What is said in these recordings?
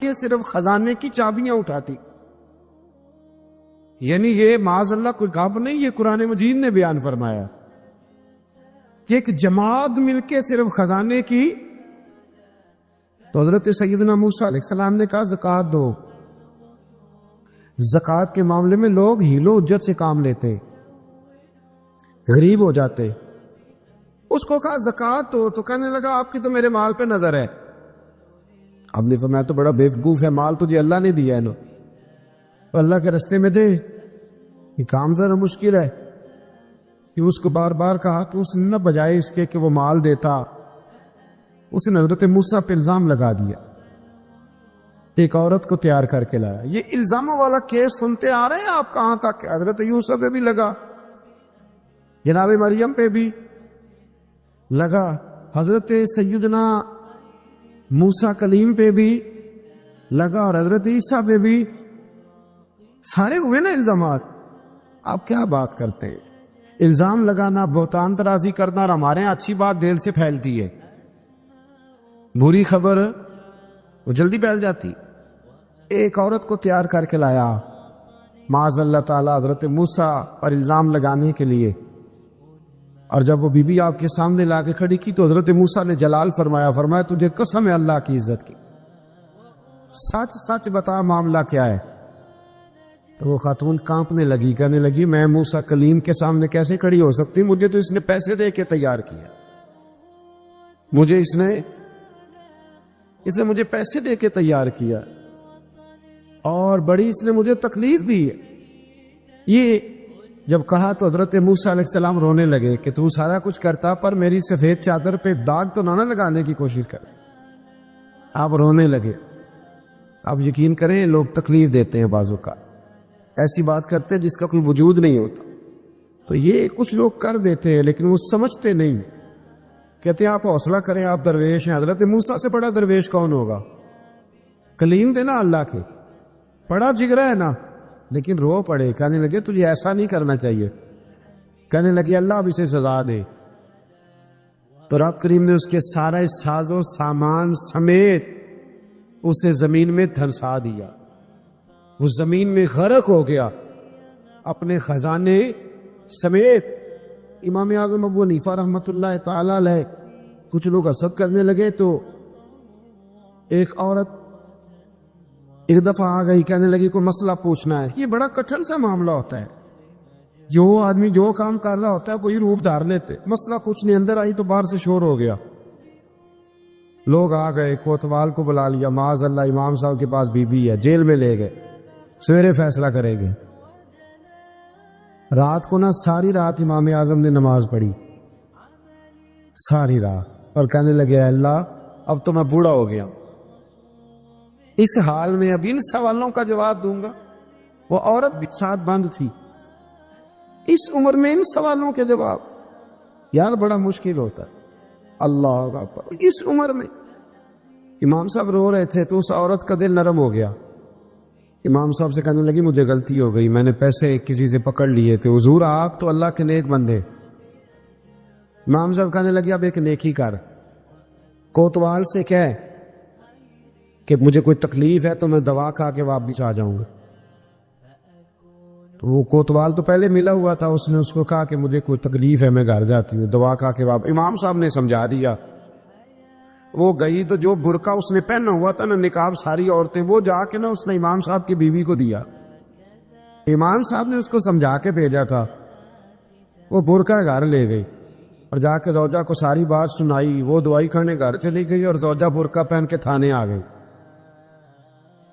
یہ صرف خزانے کی چابیاں اٹھاتی. یعنی یہ معاذ اللہ کوئی غاب نہیں، یہ قرآن مجید نے بیان فرمایا کہ ایک جماعت مل کے صرف خزانے کی. تو حضرت سیدنا موسیٰ علیہ السلام نے کہا زکوٰۃ دو. زکوٰۃ کے معاملے میں لوگ ہیل و حجت سے کام لیتے، غریب ہو جاتے. اس کو کہا زکوٰۃ دو تو کہنے لگا آپ کی تو میرے مال پہ نظر ہے. اب نے فرمایا تو بڑا بیوقوف ہے، مال تجھے اللہ نے دیا ہے نا، تو اللہ کے رستے میں دے. یہ کام ذرا مشکل ہے کہ اس کو بار بار کہا تو اس نے نہ بجائے اس کے کہ وہ مال دیتا، اس نے حضرت موسیٰ پہ الزام لگا دیا. ایک عورت کو تیار کر کے لایا. یہ الزاموں والا کیس سنتے آ رہے ہیں آپ کہاں تک. حضرت یوسف پہ بھی لگا، جناب مریم پہ بھی لگا، حضرت سیدنا موسیٰ کلیم پہ بھی لگا، اور حضرت عیسیٰ پہ بھی. سارے ہوئے نا الزامات. آپ کیا بات کرتے ہیں؟ الزام لگانا، بہتان ترازی کرنا، اور ہمارے یہاں اچھی بات دل سے پھیلتی ہے، بری خبر وہ جلدی پھیل جاتی. ایک عورت کو تیار کر کے لایا معاذ اللہ تعالی حضرت موسیٰ پر الزام لگانے کے لیے. اور جب وہ بی بی آپ کے سامنے لا کے کھڑی کی تو حضرت موسیٰ نے جلال فرمایا تجھے قسم ہے اللہ کی عزت کی، سچ سچ بتا معاملہ کیا ہے. تو وہ خاتون کانپنے لگی، کہنے لگی میں موسیٰ کلیم کے سامنے کیسے کھڑی ہو سکتی، مجھے تو اس نے پیسے دے کے تیار کیا، مجھے اس نے مجھے پیسے دے کے تیار کیا، اور بڑی اس نے مجھے تکلیف دی ہے. یہ جب کہا تو حضرت موسیٰ علیہ السلام رونے لگے کہ تو سارا کچھ کرتا پر میری سفید چادر پہ داغ تو نہ لگانے کی کوشش کر. آپ رونے لگے. آپ یقین کریں لوگ تکلیف دیتے ہیں بعضوں کا، ایسی بات کرتے ہیں جس کا کوئی وجود نہیں ہوتا. تو یہ کچھ لوگ کر دیتے ہیں لیکن وہ سمجھتے نہیں. کہتے ہیں آپ حوصلہ کریں، آپ درویش ہیں. حضرت موسیٰ سے بڑا درویش کون ہوگا؟ کلیم تھے نا اللہ کے، بڑا جگرا ہے نا. لیکن رو پڑے، کہنے لگے تجھے ایسا نہیں کرنا چاہیے. کہنے لگے اللہ اب اسے سزا دے. تو رب کریم نے اس کے سارا ساز و سامان سمیت اسے زمین میں دھنسا دیا. وہ زمین میں غرق ہو گیا اپنے خزانے سمیت. امام اعظم ابو حنیفہ رحمۃ اللہ تعالی علیہ کچھ لوگ حسد کرنے لگے تو ایک عورت ایک دفعہ آ گئی، کہنے لگی کوئی مسئلہ پوچھنا ہے. یہ بڑا کٹھن سا معاملہ ہوتا ہے، جو آدمی جو کام کر رہا ہوتا ہے وہی روپ دھار لیتے. مسئلہ کچھ نہیں، اندر آئی تو باہر سے شور ہو گیا. لوگ آ گئے، کوتوال کو بلا لیا، معاذ اللہ امام صاحب کے پاس بی بی ہے، جیل میں لے گئے، سویرے فیصلہ کریں گے. رات کو نا ساری رات امام اعظم نے نماز پڑھی، ساری رات، اور کہنے لگے اللہ اب تو میں بوڑھا ہو گیا، اس حال میں اب ان سوالوں کا جواب دوں گا. وہ عورت بھی ساتھ بند تھی، اس عمر میں ان سوالوں کے جواب یار بڑا مشکل ہوتا ہے. اللہ اکبر. اس عمر میں امام صاحب رو رہے تھے تو اس عورت کا دل نرم ہو گیا. امام صاحب سے کہنے لگی مجھے غلطی ہو گئی، میں نے پیسے کسی سے پکڑ لیے تھے. حضور آپ تو اللہ کے نیک بندے. امام صاحب کہنے لگی اب ایک نیکی کر، کوتوال سے کہہ کہ مجھے کوئی تکلیف ہے تو میں دوا کھا کے واپس آ جاؤں گا. تو وہ کوتوال تو پہلے ملا ہوا تھا، اس نے اس کو کہا کہ مجھے کوئی تکلیف ہے میں گھر جاتی ہوں، دوا کھا کے واپس. امام صاحب نے سمجھا دیا. وہ گئی تو جو برقع اس نے پہنا ہوا تھا نا نقاب، ساری عورتیں وہ جا کے نا اس نے امام صاحب کی بیوی کو دیا. امام صاحب نے اس کو سمجھا کے بھیجا تھا. وہ برقع گھر لے گئی اور جا کے زوجہ کو ساری بات سنائی. وہ دوائی کھانے گھر چلی گئی اور زوجہ برقع پہن کے تھانے آ گئی.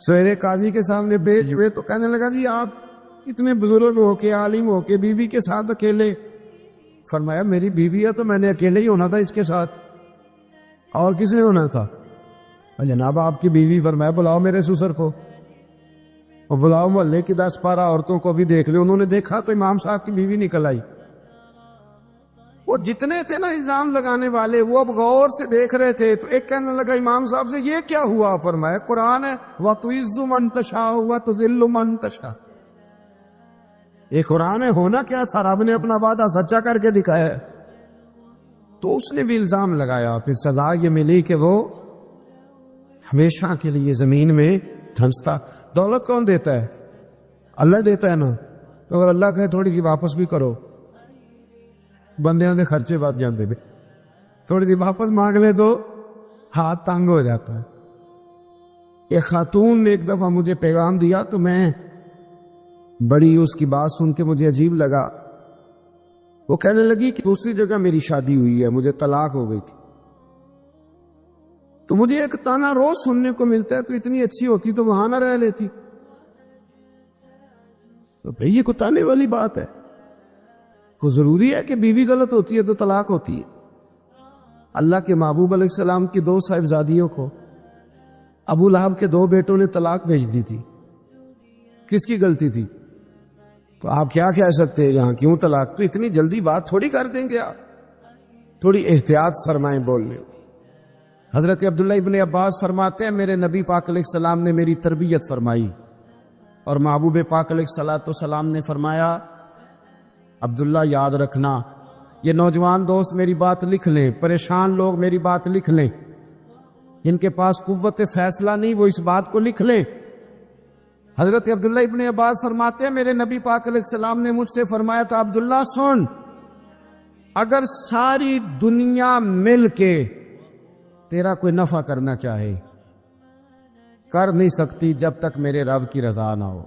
سویرے قاضی کے سامنے بھیج ہوئے تو کہنے لگا جی آپ اتنے بزرگ ہو کے عالم ہو کے بیوی کے ساتھ اکیلے. فرمایا میری بیوی ہے تو میں نے اکیلے ہی ہونا تھا اس کے ساتھ، اور کس نے ہونا تھا؟ جناب آپ کی بیوی. فرمایا بلاؤ میرے سسر کو، اور بلاؤ محلے کی 10-12 عورتوں کو بھی دیکھ لے. انہوں نے دیکھا تو امام صاحب کی بیوی نکل آئی. وہ جتنے تھے نا الزام لگانے والے وہ اب غور سے دیکھ رہے تھے. تو ایک کہنے لگا امام صاحب سے یہ کیا ہوا؟ فرمایا قرآن ہے وَتُعِزُّ مَن تَشَاءُ وَتُذِلُّ مَن تَشَاءُ. یہ قرآن ہے. ہونا کیا تھا؟ رب نے اپنا وعدہ سچا کر کے دکھایا ہے. تو اس نے بھی الزام لگایا. پھر سزا یہ ملی کہ وہ ہمیشہ کے لیے زمین میں دھنستا. دولت کون دیتا ہے؟ اللہ دیتا ہے نا. تو اگر اللہ کہے تھوڑی سی واپس بھی کرو، بندیاں دے خرچے بچ جاندے نے، تھوڑی سی واپس مانگ لے تو ہاتھ تنگ ہو جاتا ہے. ایک خاتون نے ایک دفعہ مجھے پیغام دیا تو میں بڑی اس کی بات سن کے مجھے عجیب لگا. وہ کہنے لگی کہ دوسری جگہ میری شادی ہوئی ہے، مجھے طلاق ہو گئی تھی، تو مجھے ایک تانا روز سننے کو ملتا ہے تو اتنی اچھی ہوتی تو وہاں نہ رہ لیتی. تو بھئی یہ کوئی تانے والی بات ہے؟ کو ضروری ہے کہ بیوی غلط ہوتی ہے تو طلاق ہوتی ہے؟ اللہ کے محبوب علیہ السلام کی 2 صاحبزادیوں کو ابو لہب کے 2 بیٹوں نے طلاق بھیج دی تھی. کس کی غلطی تھی؟ تو آپ کیا کہہ سکتے ہیں یہاں کیوں طلاق؟ تو اتنی جلدی بات تھوڑی کر دیں گے آپ، تھوڑی احتیاط فرمائیں بولنے. حضرت عبداللہ ابن عباس فرماتے ہیں میرے نبی پاک علیہ السلام نے میری تربیت فرمائی، اور محبوب پاک علیہ السلام نے فرمایا عبداللہ یاد رکھنا، یہ نوجوان دوست میری بات لکھ لیں، پریشان لوگ میری بات لکھ لیں، جن کے پاس قوت فیصلہ نہیں وہ اس بات کو لکھ لیں. حضرت عبداللہ ابن عباس فرماتے ہیں میرے نبی پاک علیہ السلام نے مجھ سے فرمایا تھا عبداللہ سن، اگر ساری دنیا مل کے تیرا کوئی نفع کرنا چاہے کر نہیں سکتی جب تک میرے رب کی رضا نہ ہو.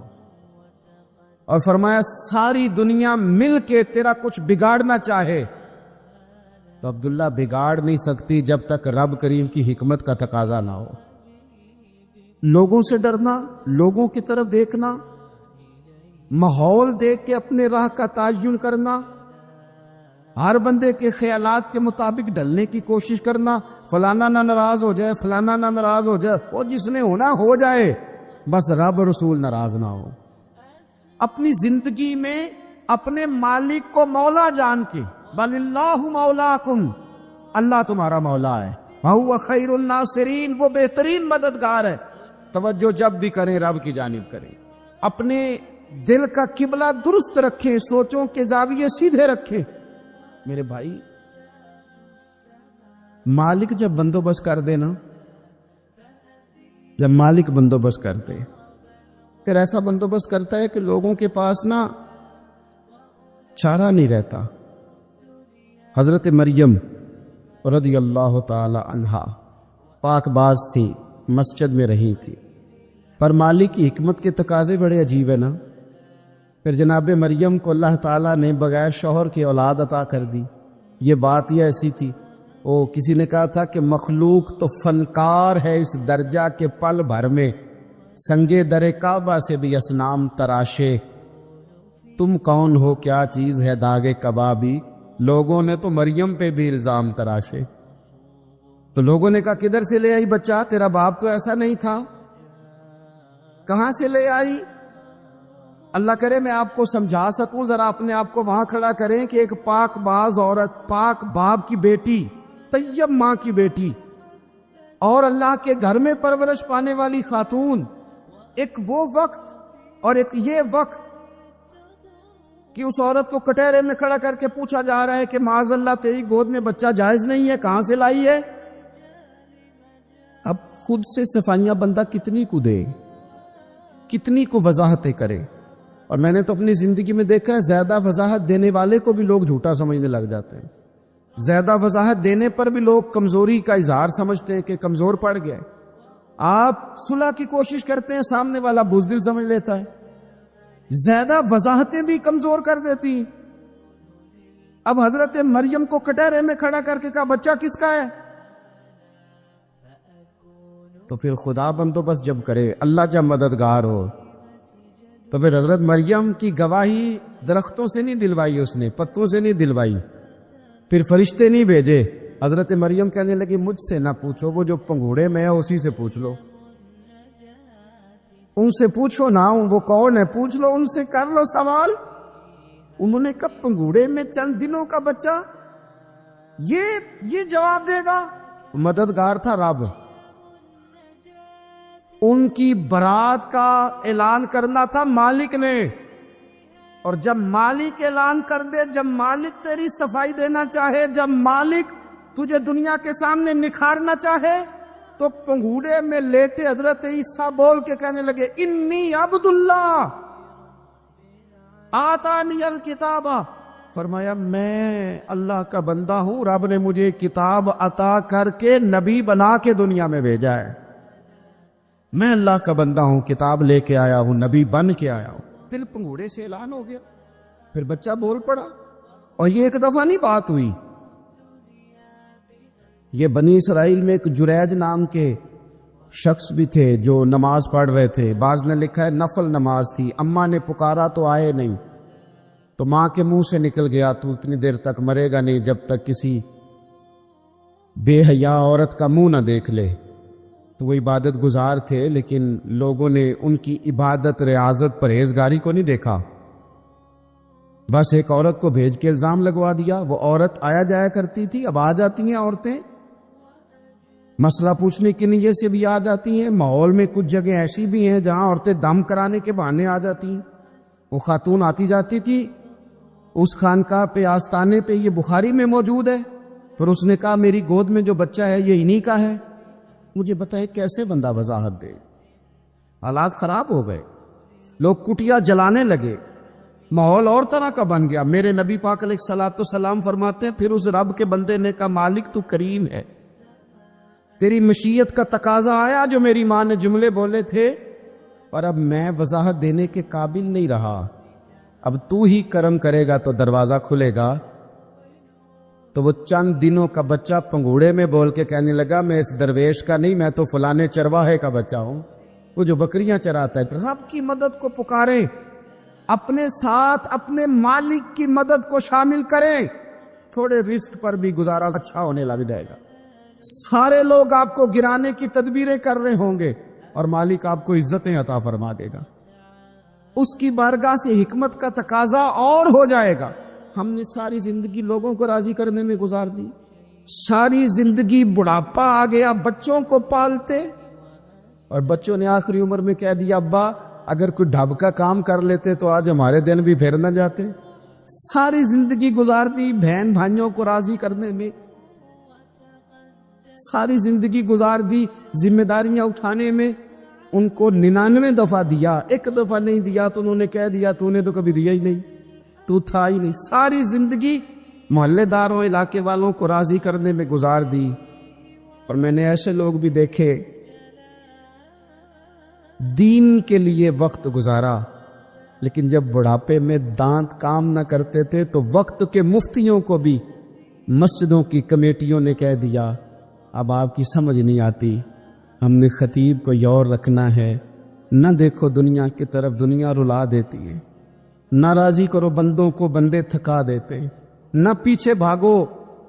اور فرمایا ساری دنیا مل کے تیرا کچھ بگاڑنا چاہے تو عبداللہ بگاڑ نہیں سکتی جب تک رب کریم کی حکمت کا تقاضا نہ ہو. لوگوں سے ڈرنا، لوگوں کی طرف دیکھنا، ماحول دیکھ کے اپنے راہ کا تعین کرنا، ہر بندے کے خیالات کے مطابق ڈھلنے کی کوشش کرنا، فلانا نہ ناراض ہو جائے، فلانا نہ ناراض ہو جائے، وہ جس نے ہونا ہو جائے، بس رب رسول ناراض نہ ہو. اپنی زندگی میں اپنے مالک کو مولا جان کے بل اللہ مولاکم، اللہ تمہارا مولا ہے، وَهُوَ خَيْرُ النَّاصِرِينَ، وہ بہترین مددگار ہے. توجہ جب بھی کریں رب کی جانب کریں. اپنے دل کا قبلہ درست رکھیں، سوچوں کے زاویے سیدھے رکھیں. میرے بھائی مالک جب بندوبست کر دے نا، جب مالک بندوبست کر دے پھر ایسا بندوبست کرتا ہے کہ لوگوں کے پاس نا چارہ نہیں رہتا. حضرت مریم رضی اللہ تعالی عنہا پاک باز تھی، مسجد میں رہی تھی، پر مالک کی حکمت کے تقاضے بڑے عجیب ہے نا. پھر جناب مریم کو اللہ تعالیٰ نے بغیر شوہر کی اولاد عطا کر دی. یہ بات ہی ایسی تھی، کسی نے کہا تھا کہ مخلوق تو فنکار ہے اس درجہ کے پل بھر میں سنگے در کعبہ سے بھی اصنام تراشے. تم کون ہو، کیا چیز ہے داغے کبابی، لوگوں نے تو مریم پہ بھی الزام تراشے. تو لوگوں نے کہا کدھر سے لے آئی بچہ، تیرا باپ تو ایسا نہیں تھا، کہاں سے لے آئی؟ اللہ کرے میں آپ کو سمجھا سکوں، ذرا اپنے آپ کو وہاں کھڑا کریں کہ ایک پاک باز عورت، پاک باپ کی بیٹی، طیب ماں کی بیٹی، اور اللہ کے گھر میں پرورش پانے والی خاتون، ایک وہ وقت اور ایک یہ وقت کہ اس عورت کو کٹہرے میں کھڑا کر کے پوچھا جا رہا ہے کہ معاذ اللہ تیری گود میں بچہ جائز نہیں ہے، کہاں سے لائی ہے؟ اب خود سے صفائیاں بندہ کتنی کو دے، کتنی کو وضاحتیں کرے. اور میں نے تو اپنی زندگی میں دیکھا ہے زیادہ وضاحت دینے والے کو بھی لوگ جھوٹا سمجھنے لگ جاتے ہیں. زیادہ وضاحت دینے پر بھی لوگ کمزوری کا اظہار سمجھتے ہیں کہ کمزور پڑ گئے. آپ صلح کی کوشش کرتے ہیں، سامنے والا بزدل سمجھ لیتا ہے. زیادہ وضاحتیں بھی کمزور کر دیتی ہیں. اب حضرت مریم کو کٹہرے میں کھڑا کر کے کہا بچہ کس کا ہے؟ تو پھر خدا بندوبست جب کرے، اللہ جب مددگار ہو، تو پھر حضرت مریم کی گواہی درختوں سے نہیں دلوائی، اس نے پتوں سے نہیں دلوائی، پھر فرشتے نہیں بھیجے. حضرت مریم کہنے لگی مجھ سے نہ پوچھو، وہ جو پنگوڑے میں ہے اسی سے پوچھ لو، ان سے پوچھو نا، وہ کون ہے پوچھ لو، ان سے کر لو سوال. انہوں نے کہا پنگوڑے میں چند دنوں کا بچہ، یہ جواب دے گا؟ مددگار تھا رب. ان کی برات کا اعلان کرنا تھا مالک نے، اور جب مالک اعلان کر دے، جب مالک تیری صفائی دینا چاہے، جب مالک تجھے دنیا کے سامنے نکھارنا چاہے، تو پنگوڑے میں لیٹے حضرت عیسیٰ بول کے کہنے لگے انی عبداللہ آتانی الکتاب، فرمایا میں اللہ کا بندہ ہوں، رب نے مجھے کتاب عطا کر کے نبی بنا کے دنیا میں بھیجا ہے، میں اللہ کا بندہ ہوں، کتاب لے کے آیا ہوں، نبی بن کے آیا ہوں۔ پھر پنگوڑے سے اعلان ہو گیا، پھر بچہ بول پڑا، اور یہ ایک دفعہ نہیں بات ہوئی۔ یہ بنی اسرائیل میں ایک جریج نام کے شخص بھی تھے جو نماز پڑھ رہے تھے، بعض نے لکھا ہے نفل نماز تھی، اماں نے پکارا تو آئے نہیں، تو ماں کے منہ سے نکل گیا تو اتنی دیر تک مرے گا نہیں جب تک کسی بے حیا عورت کا منہ نہ دیکھ لے۔ تو وہ عبادت گزار تھے، لیکن لوگوں نے ان کی عبادت، ریاضت، پرہیزگاری کو نہیں دیکھا، بس ایک عورت کو بھیج کے الزام لگوا دیا۔ وہ عورت آیا جایا کرتی تھی، اب آ جاتی ہیں عورتیں، مسئلہ پوچھنے کی نیت سے بھی آ جاتی ہیں۔ ماحول میں کچھ جگہ ایسی بھی ہیں جہاں عورتیں دم کرانے کے بہانے آ جاتی ہیں۔ وہ خاتون آتی جاتی تھی اس خانقاہ پہ، آستانے پہ، یہ بخاری میں موجود ہے، پھر اس نے کہا میری گود میں جو بچہ ہے یہ انہی کا ہے۔ مجھے بتائے کیسے بندہ وضاحت دے؟ حالات خراب ہو گئے، لوگ کٹیا جلانے لگے، ماحول اور طرح کا بن گیا۔ میرے نبی پاک علیہ الصلوۃ والسلام فرماتے ہیں پھر اس رب کے بندے نے کہا مالک تو کریم ہے، تیری مشیت کا تقاضا آیا جو میری ماں نے جملے بولے تھے، اور اب میں وضاحت دینے کے قابل نہیں رہا، اب تو ہی کرم کرے گا تو دروازہ کھلے گا۔ تو وہ چند دنوں کا بچہ پنگوڑے میں بول کے کہنے لگا میں اس درویش کا نہیں، میں تو فلانے چرواہے کا بچہ ہوں، وہ جو بکریاں چراتا ہے۔ رب کی مدد کو پکاریں، اپنے ساتھ اپنے مالک کی مدد کو شامل کریں، تھوڑے رزق پر بھی گزارا اچھا ہونے لگ جائے گا۔ سارے لوگ آپ کو گرانے کی تدبیریں کر رہے ہوں گے اور مالک آپ کو عزتیں عطا فرما دے گا، اس کی بارگاہ سے حکمت کا تقاضا اور ہو جائے گا۔ ہم نے ساری زندگی لوگوں کو راضی کرنے میں گزار دی، ساری زندگی بڑھاپا آ گیا بچوں کو پالتے، اور بچوں نے آخری عمر میں کہہ دیا ابا اگر کوئی ڈھب کا کام کر لیتے تو آج ہمارے دن بھی پھر نہ جاتے۔ ساری زندگی گزار دی بہن بھائیوں کو راضی کرنے میں، ساری زندگی گزار دی ذمہ داریاں اٹھانے میں، ان کو 99 دفعہ دیا، ایک دفعہ نہیں دیا تو انہوں نے کہہ دیا تو نے تو کبھی دیا ہی نہیں، تو تھا ہی نہیں۔ ساری زندگی محلے داروں، علاقے والوں کو راضی کرنے میں گزار دی۔ اور میں نے ایسے لوگ بھی دیکھے دین کے لیے وقت گزارا، لیکن جب بڑھاپے میں دانت کام نہ کرتے تھے تو وقت کے مفتیوں کو بھی مسجدوں کی کمیٹیوں نے کہہ دیا اب آپ کی سمجھ نہیں آتی، ہم نے خطیب کو یور رکھنا ہے، نہ دیکھو دنیا کی طرف، دنیا رلا دیتی ہے، نہ راضی کرو بندوں کو، بندے تھکا دیتے، نہ پیچھے بھاگو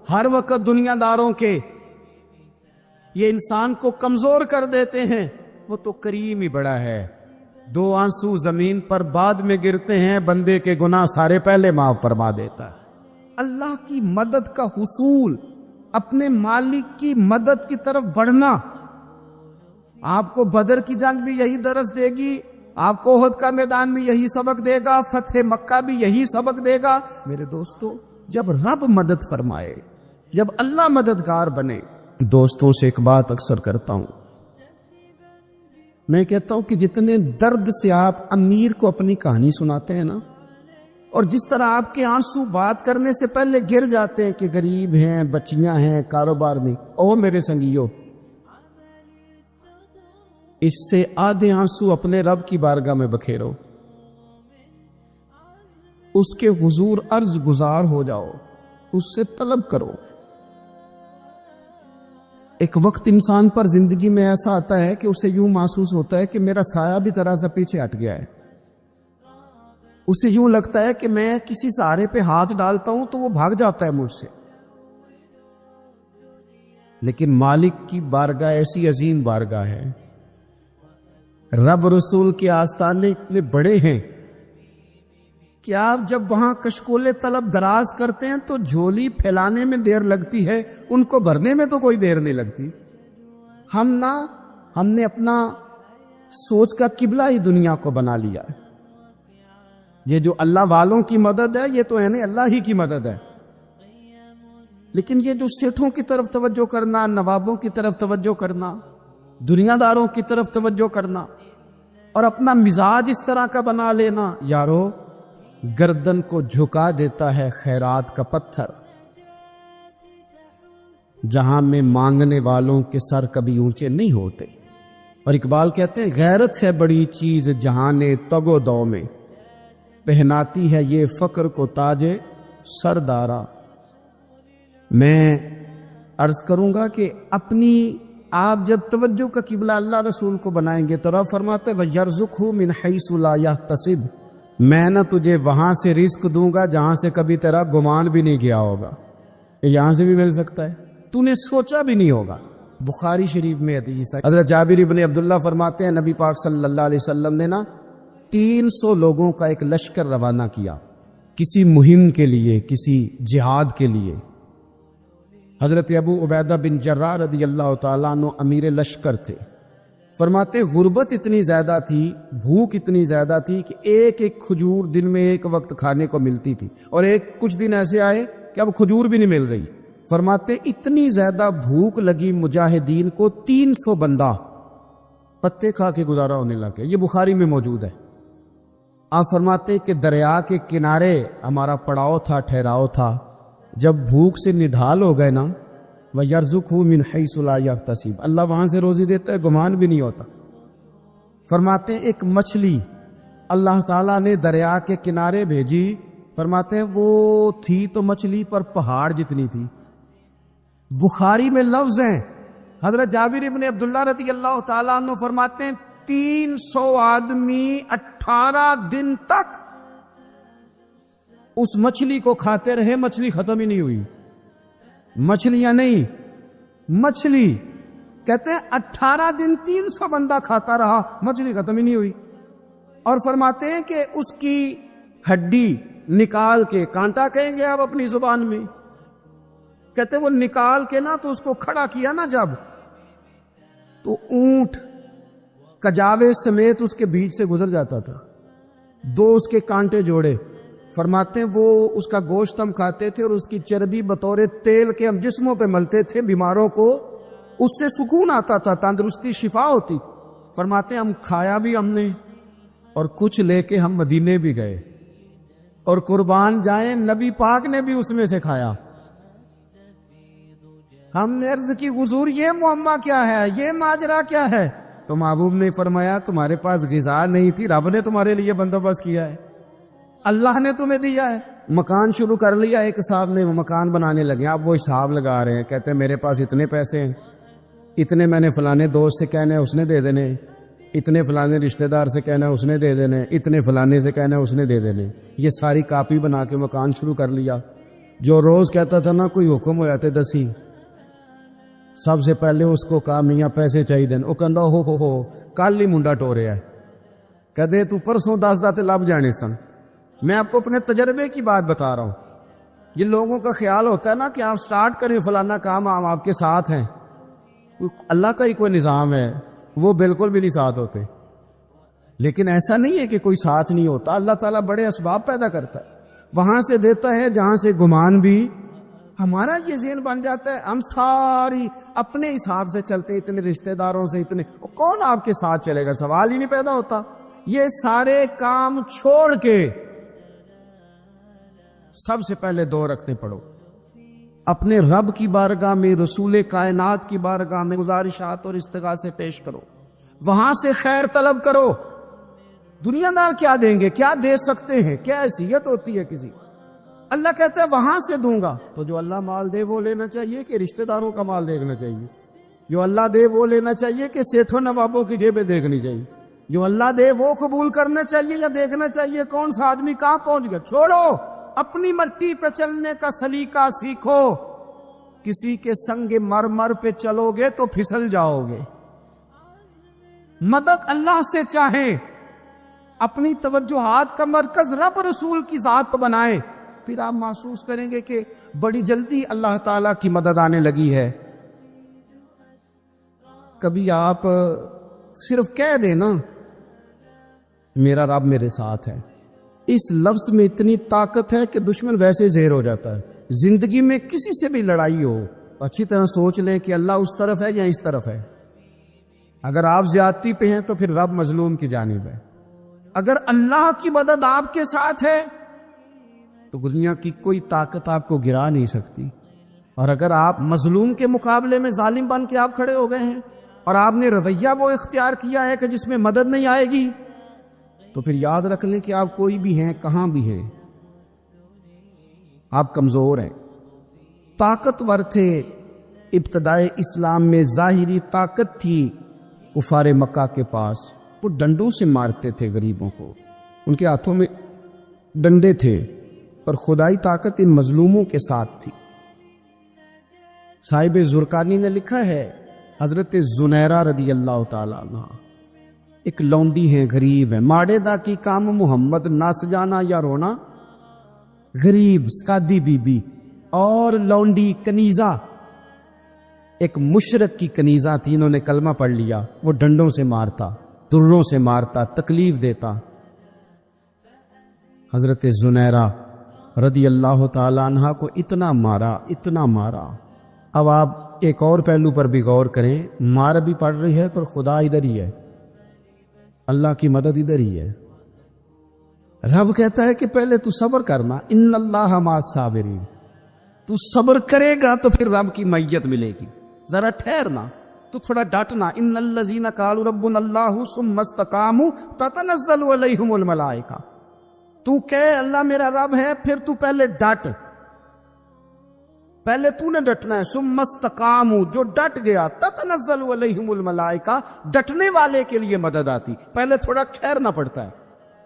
ہر وقت دنیا داروں کے، یہ انسان کو کمزور کر دیتے ہیں۔ وہ تو کریم ہی بڑا ہے، 2 آنسو زمین پر بعد میں گرتے ہیں، بندے کے گناہ سارے پہلے معاف فرما دیتا ہے۔ اللہ کی مدد کا حصول، اپنے مالک کی مدد کی طرف بڑھنا، آپ کو بدر کی جنگ بھی یہی درس دے گی، آپ کو احد کا میدان بھی یہی سبق دے گا، فتح مکہ بھی یہی سبق دے گا۔ میرے دوستو جب رب مدد فرمائے، جب اللہ مددگار بنے، دوستوں سے ایک بات اکثر کرتا ہوں، میں کہتا ہوں کہ جتنے درد سے آپ امیر کو اپنی کہانی سناتے ہیں نا، اور جس طرح آپ کے آنسو بات کرنے سے پہلے گر جاتے ہیں کہ غریب ہیں، بچیاں ہیں، کاروبار نہیں، او میرے سنگیو، اس سے آدھے آنسو اپنے رب کی بارگاہ میں بکھیرو، اس کے حضور عرض گزار ہو جاؤ، اس سے طلب کرو۔ ایک وقت انسان پر زندگی میں ایسا آتا ہے کہ اسے یوں محسوس ہوتا ہے کہ میرا سایہ بھی ذرا سا پیچھے ہٹ گیا ہے، اسے یوں لگتا ہے کہ میں کسی سہارے پہ ہاتھ ڈالتا ہوں تو وہ بھاگ جاتا ہے مجھ سے، لیکن مالک کی بارگاہ ایسی عظیم بارگاہ ہے، رب رسول کے آستانے اتنے بڑے ہیں کہ آپ جب وہاں کشکول طلب دراز کرتے ہیں تو جھولی پھیلانے میں دیر لگتی ہے، ان کو بھرنے میں تو کوئی دیر نہیں لگتی۔ ہم نے اپنا سوچ کا قبلہ ہی دنیا کو بنا لیا ہے، یہ جو اللہ والوں کی مدد ہے یہ تو ہے نہیں، اللہ ہی کی مدد ہے، لیکن یہ جو سیٹھوں کی طرف توجہ کرنا، نوابوں کی طرف توجہ کرنا، دنیا داروں کی طرف توجہ کرنا اور اپنا مزاج اس طرح کا بنا لینا، یارو گردن کو جھکا دیتا ہے خیرات کا پتھر، جہاں میں مانگنے والوں کے سر کبھی اونچے نہیں ہوتے۔ اور اقبال کہتے ہیں غیرت ہے بڑی چیز جہانے تگ و دو میں، پہناتی ہے یہ فقر کو تاج سردارا۔ میں عرض کروں گا کہ اپنی آپ جب توجہ کا قبلہ اللہ رسول کو بنائیں گے تو رب فرماتے وَيَرْزُقْهُ مِنْ حَيْثُ لَا يَحْتَسِبُ، میں نہ تجھے وہاں سے رزق دوں گا جہاں سے کبھی تیرا گمان بھی نہیں گیا ہوگا، یہاں سے بھی مل سکتا ہے، تو نے سوچا بھی نہیں ہوگا۔ بخاری شریف میں حدیث ہے، حضرت جابر بن عبداللہ فرماتے ہیں نبی پاک صلی اللہ علیہ وسلم نے نا 300 لوگوں کا ایک لشکر روانہ کیا کسی مہم کے لیے، کسی جہاد کے لیے۔ حضرت ابو عبیدہ بن جراح رضی اللہ تعالیٰ عنہ امیر لشکر تھے۔ فرماتے غربت اتنی زیادہ تھی، بھوک اتنی زیادہ تھی کہ ایک ایک کھجور دن میں ایک وقت کھانے کو ملتی تھی، اور کچھ دن ایسے آئے کہ اب کھجور بھی نہیں مل رہی۔ فرماتے اتنی زیادہ بھوک لگی مجاہدین کو 300 بندہ پتے کھا کے گزارا ہونے لگے۔ یہ بخاری میں موجود ہے۔ آپ فرماتے کہ دریا کے کنارے ہمارا پڑاؤ تھا، ٹھہراؤ تھا، جب بھوک سے نڈھال ہو گئے نا وَيَرْزُقْهُ مِنْ حَيْثُ لَا يَحْتَسِبُ، اللہ وہاں سے روزی دیتا ہے، گمان بھی نہیں ہوتا۔ فرماتے ہیں ایک مچھلی اللہ تعالیٰ نے دریا کے کنارے بھیجی، فرماتے ہیں وہ تھی تو مچھلی پر پہاڑ جتنی تھی۔ بخاری میں لفظ ہیں، حضرت جابر بن عبداللہ رضی اللہ تعالیٰ عنہ فرماتے ہیں 300 آدمی 18 دن تک اس مچھلی کو کھاتے رہے، مچھلی ختم ہی نہیں ہوئی۔ مچھلیاں نہیں، مچھلی کہتے ہیں 18 دن 300 بندہ کھاتا رہا، مچھلی ختم ہی نہیں ہوئی۔ اور فرماتے ہیں کہ اس کی ہڈی نکال کے، کانٹا کہیں گے آپ اپنی زبان میں، کہتے ہیں وہ نکال کے نا تو اس کو کھڑا کیا نا جب، تو اونٹ کجاوے سمیت اس کے بیچ سے گزر جاتا تھا، 2 اس کے کانٹے جوڑے۔ فرماتے ہیں وہ اس کا گوشت ہم کھاتے تھے اور اس کی چربی بطور تیل کے ہم جسموں پہ ملتے تھے، بیماروں کو اس سے سکون آتا تھا، تندرستی شفا ہوتی۔ فرماتے ہیں ہم کھایا بھی ہم نے، اور کچھ لے کے ہم مدینے بھی گئے، اور قربان جائیں نبی پاک نے بھی اس میں سے کھایا۔ ہم نے عرض کی حضور یہ معمہ کیا ہے، یہ ماجرا کیا ہے؟ تو محبوب نے فرمایا تمہارے پاس غذا نہیں تھی، رب نے تمہارے لیے بندوبست کیا ہے، اللہ نے تمہیں دیا ہے۔ مکان شروع کر لیا، ایک صاحب نے وہ مکان بنانے لگے، آپ وہ حساب لگا رہے ہیں، کہتے ہیں میرے پاس اتنے پیسے ہیں، اتنے میں نے فلانے دوست سے کہنا ہے اس نے دے دینے، اتنے فلانے رشتہ دار سے کہنا ہے اس نے دے دینے، اتنے فلانے سے کہنا ہے اس نے دے دینے۔ یہ ساری کاپی بنا کے مکان شروع کر لیا۔ جو روز کہتا تھا نا کوئی حکم ہو جاتے دسی، سب سے پہلے اس کو کہا میاں پیسے چاہیے دین، وہ کہندا ہو کل ہی منڈا ٹوریا ہے، کہتے تو پرسوں 10 داتے لب جانے سن۔ میں آپ کو اپنے تجربے کی بات بتا رہا ہوں۔ یہ لوگوں کا خیال ہوتا ہے نا کہ آپ سٹارٹ کریں فلانا کام، ہم آپ کے ساتھ ہیں، اللہ کا ہی کوئی نظام ہے، وہ بالکل بھی نہیں ساتھ ہوتے۔ لیکن ایسا نہیں ہے کہ کوئی ساتھ نہیں ہوتا، اللہ تعالیٰ بڑے اسباب پیدا کرتا ہے، وہاں سے دیتا ہے جہاں سے گمان بھی۔ ہمارا یہ ذہن بن جاتا ہے ہم ساری اپنے حساب سے چلتے، اتنے رشتہ داروں سے، اتنے کون آپ کے ساتھ چلے گا، سوال ہی نہیں پیدا ہوتا۔ یہ سارے کام چھوڑ کے سب سے پہلے 2 رکعتیں پڑھو، اپنے رب کی بارگاہ میں، رسول کائنات کی بارگاہ میں گزارشات اور استغاثے پیش کرو، وہاں سے خیر طلب کرو۔ دنیا دار کیا دیں گے، کیا دے سکتے ہیں، کیا حیثیت ہوتی ہے کسی؟ اللہ کہتا ہے وہاں سے دوں گا۔ تو جو اللہ مال دے وہ لینا چاہیے کہ رشتہ داروں کا مال دیکھنا چاہیے؟ جو اللہ دے وہ لینا چاہیے کہ سیٹھوں نوابوں کی جیبیں دیکھنی چاہیے؟ جو اللہ دے وہ قبول کرنا چاہیے یا دیکھنا چاہیے کون سا آدمی کہاں پہنچ گیا؟ چھوڑو، اپنی مٹی پہ چلنے کا سلیقہ سیکھو۔ کسی کے سنگ مرمر پہ چلو گے تو پھسل جاؤ گے۔ مدد اللہ سے چاہیں، اپنی توجہات کا مرکز رب رسول کی ذات پر بنائیں، پھر آپ محسوس کریں گے کہ بڑی جلدی اللہ تعالیٰ کی مدد آنے لگی ہے۔ کبھی آپ صرف کہہ دیں نا میرا رب میرے ساتھ ہے، اس لفظ میں اتنی طاقت ہے کہ دشمن ویسے زہر ہو جاتا ہے۔ زندگی میں کسی سے بھی لڑائی ہو، اچھی طرح سوچ لیں کہ اللہ اس طرف ہے یا اس طرف ہے۔ اگر آپ زیادتی پہ ہیں تو پھر رب مظلوم کی جانب ہے. اگر اللہ کی مدد آپ کے ساتھ ہے تو دنیا کی کوئی طاقت آپ کو گرا نہیں سکتی. اور اگر آپ مظلوم کے مقابلے میں ظالم بن کے آپ کھڑے ہو گئے ہیں اور آپ نے رویہ وہ اختیار کیا ہے کہ جس میں مدد نہیں آئے گی، تو پھر یاد رکھ لیں کہ آپ کوئی بھی ہیں، کہاں بھی ہیں، آپ کمزور ہیں. طاقتور تھے ابتدائے اسلام میں، ظاہری طاقت تھی کفار مکہ کے پاس، وہ ڈنڈوں سے مارتے تھے غریبوں کو، ان کے ہاتھوں میں ڈنڈے تھے، پر خدائی طاقت ان مظلوموں کے ساتھ تھی. صاحب زرقانی نے لکھا ہے، حضرت زنیرہ رضی اللہ تعالیٰ عنہ ایک لونڈی ہیں، غریب ہیں، ماڑے دا کی کام محمد نس جانا یا رونا، غریب سکادی بی بی اور لونڈی کنیزہ، ایک مشرک کی کنیزہ تھی، انہوں نے کلمہ پڑھ لیا، وہ ڈنڈوں سے مارتا، دروں سے مارتا، تکلیف دیتا. حضرت زنیرہ رضی اللہ تعالیٰ عنہ کو اتنا مارا، اتنا مارا. اب آپ ایک اور پہلو پر بھی غور کریں، مار بھی پڑ رہی ہے پر خدا ادھر ہی ہے، اللہ کی مدد ادھر ہی ہے. رب کہتا ہے کہ پہلے تو صبر کرنا، ان اللہ مع الصابرین، تو صبر کرے گا تو پھر رب کی معیت ملے گی. ذرا ٹھہرنا، تو تھوڑا ڈٹنا. ان الذین قالوا ربنا اللہ ثم استقاموا تتنزل علیہم الملائکہ، تو کہے اللہ میرا رب ہے، پھر تو پہلے ڈٹ، پہلے تو نے ڈٹنا ہے. ثم استقاموا، جو ڈٹ گیا، تتنزل علیہم الملائکہ، ڈٹنے والے کے لیے مدد آتی. پہلے تھوڑا ٹھہرنا پڑتا ہے،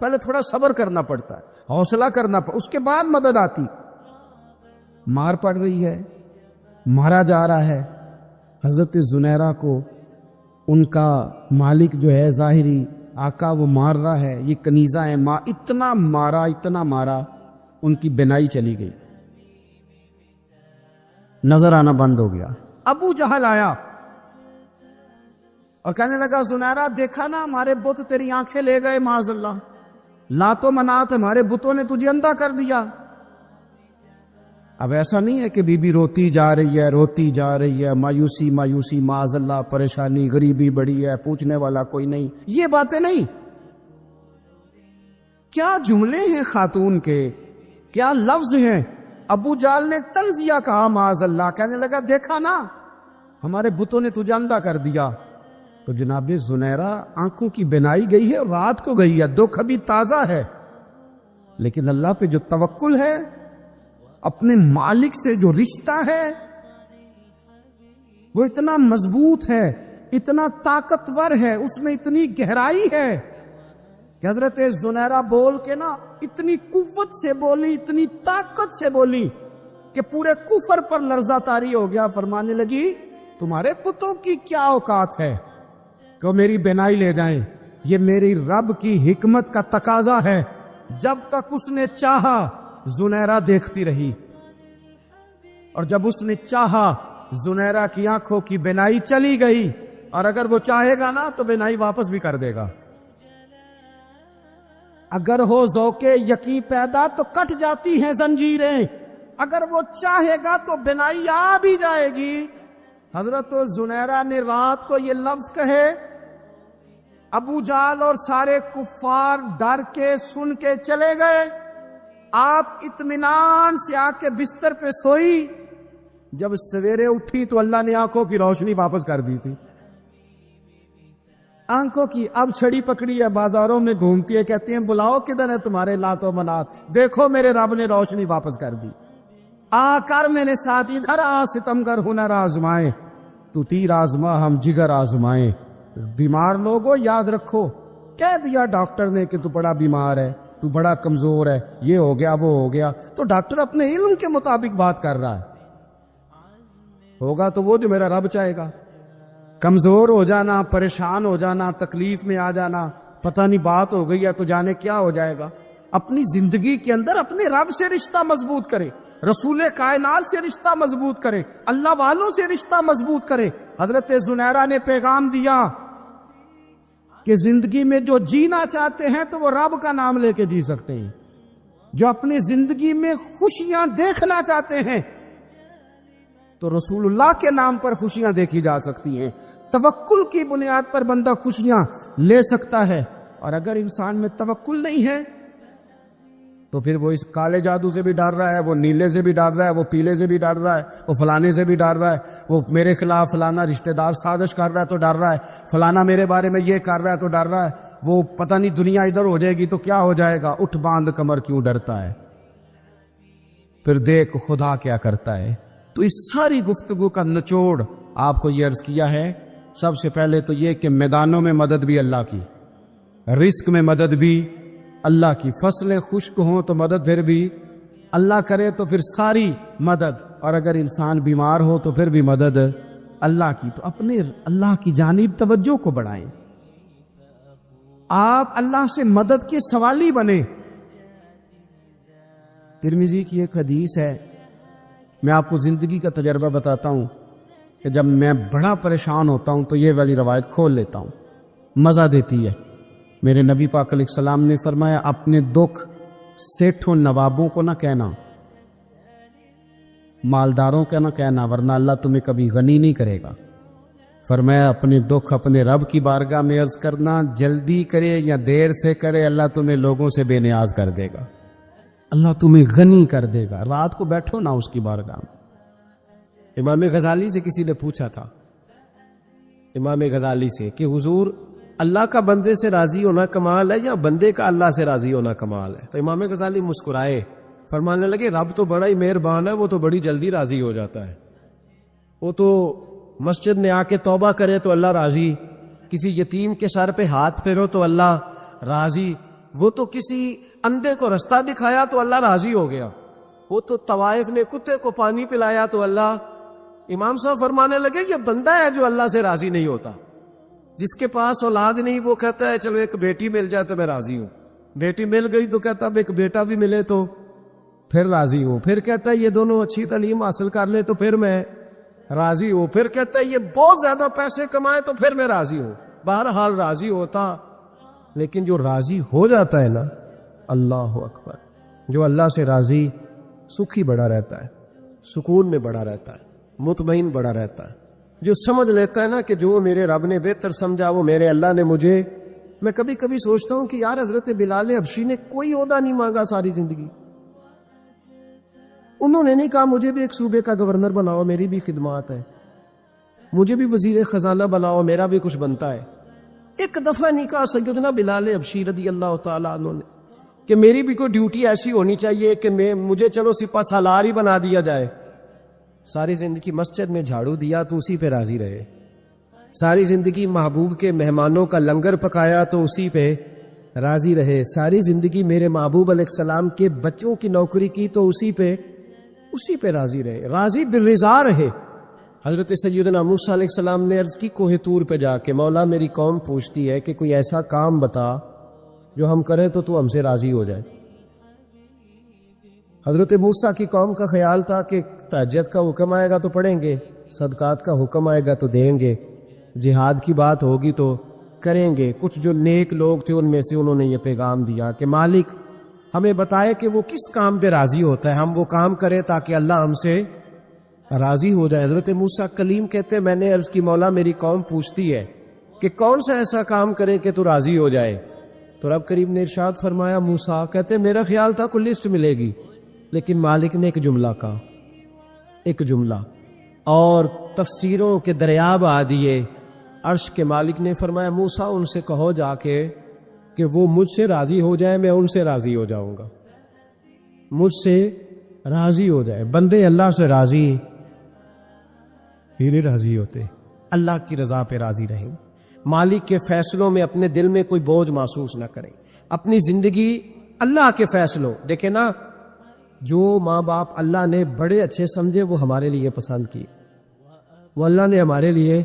پہلے تھوڑا صبر کرنا پڑتا ہے، حوصلہ کرنا پڑتا، اس کے بعد مدد آتی. مار پڑ رہی ہے، مارا جا رہا ہے. حضرت زنیرہ کو ان کا مالک جو ہے ظاہری آقا وہ مار رہا ہے، یہ کنیزہ ہے، اتنا مارا، اتنا مارا، ان کی بینائی چلی گئی، نظر آنا بند ہو گیا. ابو جہل آیا اور کہنے لگا زنیرہ دیکھا نا ہمارے بت تیری آنکھیں لے گئے، معاذ اللہ، لات و منات ہمارے بتوں نے تجھے اندھا کر دیا. اب ایسا نہیں ہے کہ بی بی روتی جا رہی ہے، روتی جا رہی ہے، مایوسی مایوسی، معاذ اللہ، پریشانی، غریبی بڑی ہے، پوچھنے والا کوئی نہیں، یہ باتیں نہیں. کیا جملے ہیں خاتون کے، کیا لفظ ہیں. ابو جال نے تنزیہ کہا، معاذ اللہ، کہنے لگا دیکھا نا ہمارے بتوں نے تجھے اندھا کر دیا. تو جناب زنیرہ آنکھوں کی بینائی گئی ہے، رات کو گئی ہے، دکھ ابھی تازہ ہے، لیکن اللہ پہ جو توکل ہے، اپنے مالک سے جو رشتہ ہے، وہ اتنا مضبوط ہے، اتنا طاقتور ہے، اس میں اتنی گہرائی ہے کہ حضرت زنیرہ بول کے نا اتنی قوت سے بولی، اتنی طاقت سے بولی کہ پورے کفر پر لرزہ طاری ہو گیا. فرمانے لگی تمہارے پتوں کی کیا اوقات ہے کہ وہ میری بینائی لے جائیں، یہ میری رب کی حکمت کا تقاضا ہے. جب تک اس نے چاہا زنیرہ دیکھتی رہی، اور جب اس نے چاہا زنیرہ کی آنکھوں کی بینائی چلی گئی، اور اگر وہ چاہے گا نا تو بینائی واپس بھی کر دے گا. اگر ہو ذوق یقین پیدا تو کٹ جاتی ہیں زنجیریں، اگر وہ چاہے گا تو بینائی آ بھی جائے گی. حضرت زنیرہ نے رات کو یہ لفظ کہے، ابو جال اور سارے کفار ڈر کے سن کے چلے گئے. آپ اطمینان سے آ کے بستر پہ سوئی. جب سویرے اٹھی تو اللہ نے آنکھوں کی روشنی واپس کر دی تھی. آنکھوں کی اب چھڑی پکڑی ہے، بازاروں میں گھومتی ہے، کہتی ہیں بلاؤ کدھر ہے تمہارے لات و منات، دیکھو میرے رب نے روشنی واپس کر دی. آ کر میرے ساتھ ادھر آ، ستمگر ہنر آزمائے، تو تیر آزما ہم جگر آزمائے. بیمار لوگوں یاد رکھو، کہہ دیا ڈاکٹر نے کہ تو بڑا بیمار ہے، تو بڑا کمزور ہے، یہ ہو گیا وہ ہو گیا، تو ڈاکٹر اپنے علم کے مطابق بات کر رہا ہے. ہوگا تو وہ جو میرا رب چاہے گا. کمزور ہو جانا، پریشان ہو جانا، تکلیف میں آ جانا، پتہ نہیں بات ہو گئی ہے تو جانے کیا ہو جائے گا. اپنی زندگی کے اندر اپنے رب سے رشتہ مضبوط کرے، رسول کائنات سے رشتہ مضبوط کرے، اللہ والوں سے رشتہ مضبوط کرے. حضرت زنیرہ نے پیغام دیا کہ زندگی میں جو جینا چاہتے ہیں تو وہ رب کا نام لے کے جی سکتے ہیں. جو اپنی زندگی میں خوشیاں دیکھنا چاہتے ہیں تو رسول اللہ کے نام پر خوشیاں دیکھی جا سکتی ہیں. توکل کی بنیاد پر بندہ خوشیاں لے سکتا ہے، اور اگر انسان میں توکل نہیں ہے تو پھر وہ اس کالے جادو سے بھی ڈر رہا ہے، وہ نیلے سے بھی ڈر رہا ہے، وہ پیلے سے بھی ڈر رہا ہے، وہ فلانے سے بھی ڈر رہا ہے، وہ میرے خلاف فلانا رشتہ دار سازش کر رہا ہے تو ڈر رہا ہے، فلانا میرے بارے میں یہ کر رہا ہے تو ڈر رہا ہے، وہ پتہ نہیں دنیا ادھر ہو جائے گی تو کیا ہو جائے گا، اٹھ باندھ کمر کیوں ڈرتا ہے؟ پھر دیکھ خدا کیا کرتا ہے۔ تو اس ساری گفتگو کا نچوڑ آپ کو یہ عرض کیا ہے، سب سے پہلے تو یہ کہ میدانوں میں مدد بھی اللہ کی، رزق میں مدد بھی اللہ کی، فصلیں خشک ہوں تو مدد پھر بھی اللہ کرے، تو پھر ساری مدد، اور اگر انسان بیمار ہو تو پھر بھی مدد اللہ کی۔ تو اپنے اللہ کی جانب توجہ کو بڑھائیں، آپ اللہ سے مدد کے سوالی بنیں۔ ترمذی کی ایک حدیث ہے، میں آپ کو زندگی کا تجربہ بتاتا ہوں کہ جب میں بڑا پریشان ہوتا ہوں تو یہ والی روایت کھول لیتا ہوں، مزہ دیتی ہے۔ میرے نبی پاک علیہ السلام نے فرمایا، اپنے دکھ سیٹھوں نوابوں کو نہ کہنا، مالداروں کا نہ کہنا، ورنہ اللہ تمہیں کبھی غنی نہیں کرے گا۔ فرمایا اپنے دکھ اپنے رب کی بارگاہ میں عرض کرنا، جلدی کرے یا دیر سے کرے اللہ تمہیں لوگوں سے بے نیاز کر دے گا، اللہ تمہیں غنی کر دے گا۔ رات کو بیٹھو نا اس کی بارگاہ میں۔ امام غزالی سے کسی نے پوچھا تھا، امام غزالی سے، کہ حضور اللہ کا بندے سے راضی ہونا کمال ہے یا بندے کا اللہ سے راضی ہونا کمال ہے؟ تو امام غزالی مسکرائے، فرمانے لگے رب تو بڑا ہی مہربان ہے، وہ تو بڑی جلدی راضی ہو جاتا ہے، وہ تو مسجد میں آ کے توبہ کرے تو اللہ راضی، کسی یتیم کے سر پہ ہاتھ پھیرو تو اللہ راضی، وہ تو کسی اندھے کو رستہ دکھایا تو اللہ راضی ہو گیا، وہ تو طوائف نے کتے کو پانی پلایا تو اللہ۔ امام صاحب فرمانے لگے یہ بندہ ہے جو اللہ سے راضی نہیں ہوتا، جس کے پاس اولاد نہیں وہ کہتا ہے چلو ایک بیٹی مل جائے تو میں راضی ہوں، بیٹی مل گئی تو کہتا اب ایک بیٹا بھی ملے تو پھر راضی ہوں، پھر کہتا ہے یہ دونوں اچھی تعلیم حاصل کر لے تو پھر میں راضی ہوں، پھر کہتا ہے یہ بہت زیادہ پیسے کمائے تو پھر میں راضی ہوں۔ بہرحال راضی ہوتا، لیکن جو راضی ہو جاتا ہے نا، اللہ اکبر، جو اللہ سے راضی سکھی بڑا رہتا ہے، سکون میں بڑا رہتا ہے، مطمئن بڑا رہتا ہے، جو سمجھ لیتا ہے نا کہ جو میرے رب نے بہتر سمجھا وہ میرے اللہ نے مجھے۔ میں کبھی کبھی سوچتا ہوں کہ یار حضرت بلال حبشی نے کوئی عہدہ نہیں مانگا ساری زندگی، انہوں نے نہیں کہا مجھے بھی ایک صوبے کا گورنر بناؤ میری بھی خدمات ہے، مجھے بھی وزیر خزانہ بناؤ میرا بھی کچھ بنتا ہے۔ ایک دفعہ نہیں کہا سیدنا بلال حبشی رضی اللہ تعالیٰ عنہ نے کہ میری بھی کوئی ڈیوٹی ایسی ہونی چاہیے کہ مجھے چلو سپہ سالار ہی بنا دیا جائے۔ ساری زندگی مسجد میں جھاڑو دیا تو اسی پہ راضی رہے، ساری زندگی محبوب کے مہمانوں کا لنگر پکایا تو اسی پہ راضی رہے، ساری زندگی میرے محبوب علیہ السلام کے بچوں کی نوکری کی تو اسی پہ راضی رہے، راضی بالرضا رہے۔ حضرت سیدنا موسیٰ علیہ السلام نے عرض کی کوہ طور پہ جا کے، مولا میری قوم پوچھتی ہے کہ کوئی ایسا کام بتا جو ہم کریں تو تو ہم سے راضی ہو جائے۔ حضرت موسیٰ کی قوم کا خیال تھا کہ تہجد کا حکم آئے گا تو پڑھیں گے، صدقات کا حکم آئے گا تو دیں گے، جہاد کی بات ہوگی تو کریں گے۔ کچھ جو نیک لوگ تھے ان میں سے انہوں نے یہ پیغام دیا کہ مالک ہمیں بتائے کہ وہ کس کام پہ راضی ہوتا ہے، ہم وہ کام کریں تاکہ اللہ ہم سے راضی ہو جائے۔ حضرت موسیٰ کلیم کہتے میں نے عرض کی مولا میری قوم پوچھتی ہے کہ کون سا ایسا کام کریں کہ تو راضی ہو جائے، تو رب کریم نے ارشاد فرمایا موسیٰ کہتے میرا خیال تھا کوئی لسٹ ملے گی، لیکن مالک نے ایک جملہ کہا، ایک جملہ، اور تفسیروں کے دریا بہا دیے۔ عرش کے مالک نے فرمایا موسیٰ ان سے کہو جا کے کہ وہ مجھ سے راضی ہو جائے، میں ان سے راضی ہو جاؤں گا، مجھ سے راضی ہو جائے۔ بندے اللہ سے راضی ہی نہیں راضی ہوتے، اللہ کی رضا پہ راضی رہیں، مالک کے فیصلوں میں اپنے دل میں کوئی بوجھ محسوس نہ کریں، اپنی زندگی اللہ کے فیصلوں دیکھیں نا، جو ماں باپ اللہ نے بڑے اچھے سمجھے وہ ہمارے لیے پسند کی، وہ اللہ نے ہمارے لیے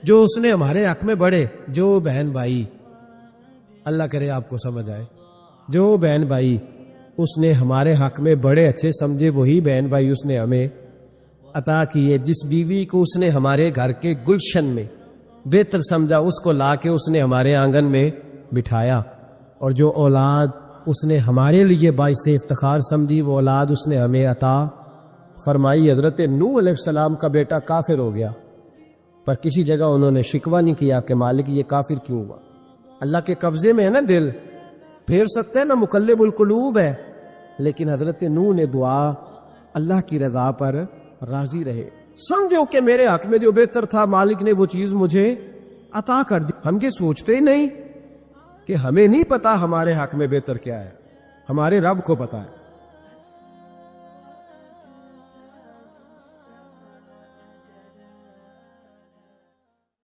جو اس نے ہمارے حق میں بڑے، جو بہن بھائی اللہ کرے آپ کو سمجھ آئے، جو بہن بھائی اس نے ہمارے حق میں بڑے اچھے سمجھے وہی بہن بھائی اس نے ہمیں عطا کیے، جس بیوی کو اس نے ہمارے گھر کے گلشن میں بہتر سمجھا اس کو لا کے اس نے ہمارے آنگن میں بٹھایا، اور جو اولاد اس نے ہمارے لیے باعث افتخار سمجھی وہ اولاد اس نے ہمیں عطا فرمائی۔ حضرت نوح علیہ السلام کا بیٹا کافر ہو گیا، پر کسی جگہ انہوں نے شکوہ نہیں کیا کہ مالک یہ کافر کیوں ہوا. اللہ کے قبضے میں ہے نا دل, پھیر سکتے ہیں نا, مقلب القلوب ہے. لیکن حضرت نوح نے دعا اللہ کی رضا پر راضی رہے. سمجھو کہ میرے حق میں جو بہتر تھا مالک نے وہ چیز مجھے عطا کر دی. ہم یہ سوچتے ہی نہیں کہ ہمیں نہیں پتا ہمارے حق میں بہتر کیا ہے, ہمارے رب کو پتا ہے.